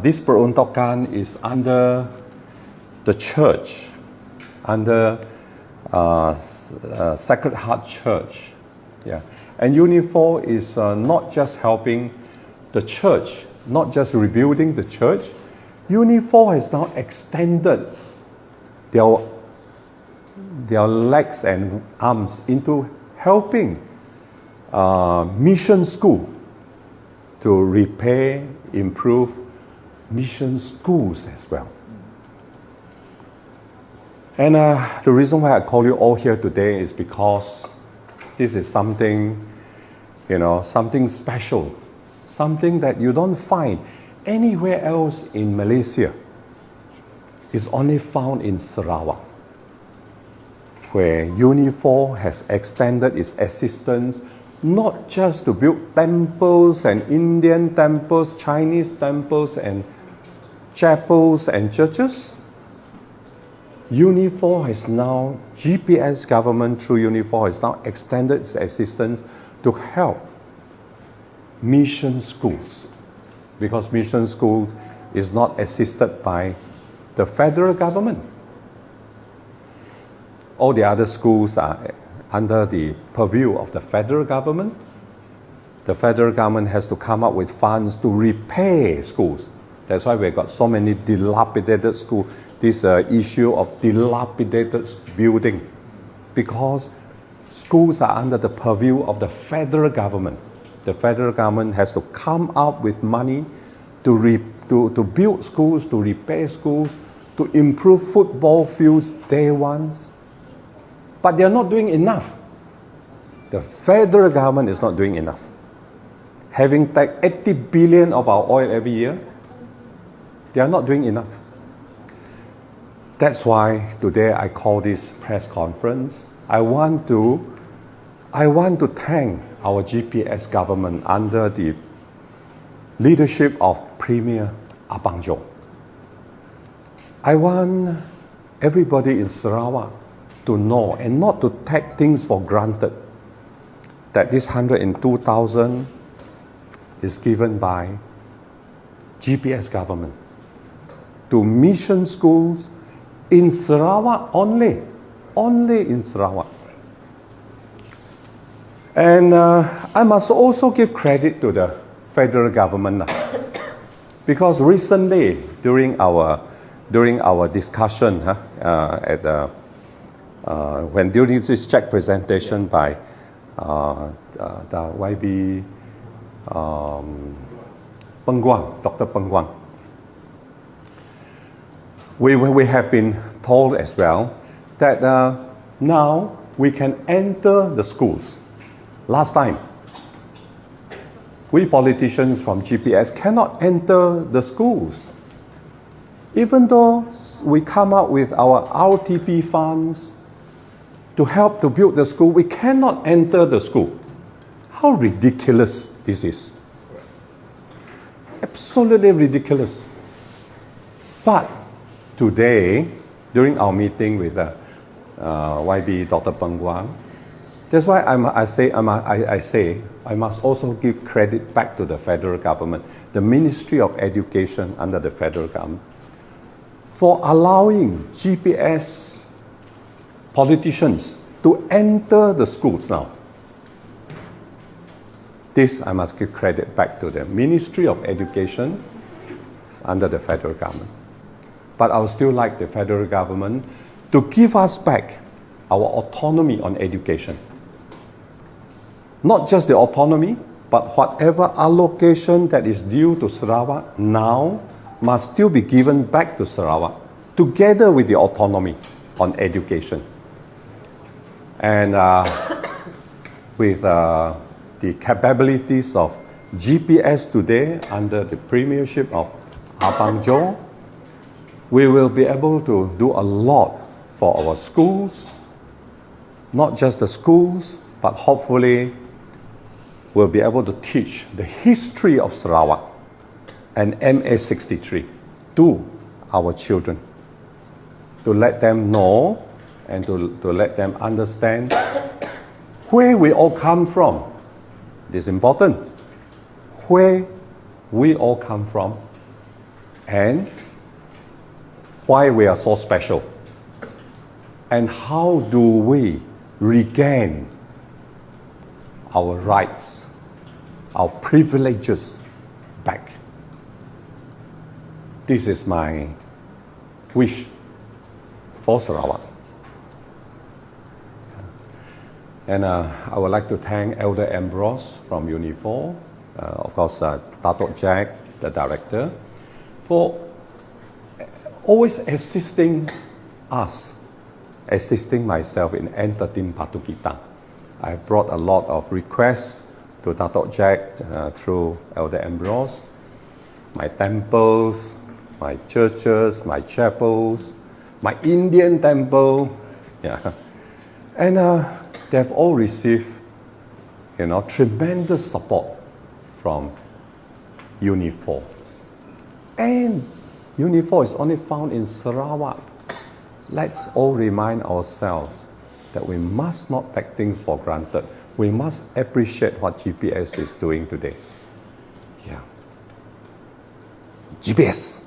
This peruntukan is under the church, under Sacred Heart Church. Yeah. And UniFor is not just helping the church, not just rebuilding the church. UniFor has now extended their legs and arms into helping mission school to repair, improve mission schools as well. And the reason why I call you all here today is because this is something, something special, something that you don't find anywhere else in Malaysia. It's only found in Sarawak, where UniFor has extended its assistance not just to build temples and Indian temples, Chinese temples and chapels and churches. UniFor has now, GPS government through UniFor has now extended its assistance to help mission schools, because mission schools is not assisted by the federal government. All the other schools are under the purview of the federal government. The federal government has to come up with funds to repair schools. That's why we've got so many dilapidated schools. This issue of dilapidated building, because schools are under the purview of the federal government. The federal government has to come up with money to build schools, to repair schools, to improve football fields day ones. But they're not doing enough. The federal government is not doing enough. Having taken 80 billion of our oil every year, they are not doing enough. That's why today I call this press conference. I want to thank our GPS government under the leadership of Premier Abang Jo. I want everybody in Sarawak to know and not to take things for granted that this 102,000 is given by GPS government to mission schools in Sarawak only in Sarawak. And I must also give credit to the federal government because recently during our discussion during this check presentation by the YB Pengguang, Dr. Pengguang, we have been told as well that now we can enter the schools. Last time, we politicians from GPS cannot enter the schools. Even though we come up with our RTP funds to help to build the school, we cannot enter the school. How ridiculous this is. Absolutely ridiculous. But today, during our meeting with YB Dr. Pengguang, that's why I must also give credit back to the federal government, the Ministry of Education under the federal government, for allowing GPS politicians to enter the schools now. This I must give credit back to the Ministry of Education under the federal government. But I would still like the federal government to give us back our autonomy on education. Not just the autonomy, but whatever allocation that is due to Sarawak now must still be given back to Sarawak, together with the autonomy on education. And with the capabilities of GPS today under the premiership of Abang Jo, we will be able to do a lot for our schools, not just the schools, but hopefully we'll be able to teach the history of Sarawak and MA63 to our children, to let them know and to let them understand where we all come from. This is important. Where we all come from and why we are so special, and how do we regain our rights, our privileges back. This is my wish for Sarawak. And I would like to thank Elder Ambrose from UniFor, of course Dato Jack, the director, for always assisting us, assisting myself in N13 Batu Kitang. I brought a lot of requests to Dato Jack through Elder Ambrose, my temples, my churches, my chapels, my Indian temple, yeah. And they've all received, tremendous support from UniFor. And UniFor is only found in Sarawak. Let's all remind ourselves that we must not take things for granted. We must appreciate what GPS is doing today. Yeah. GPS.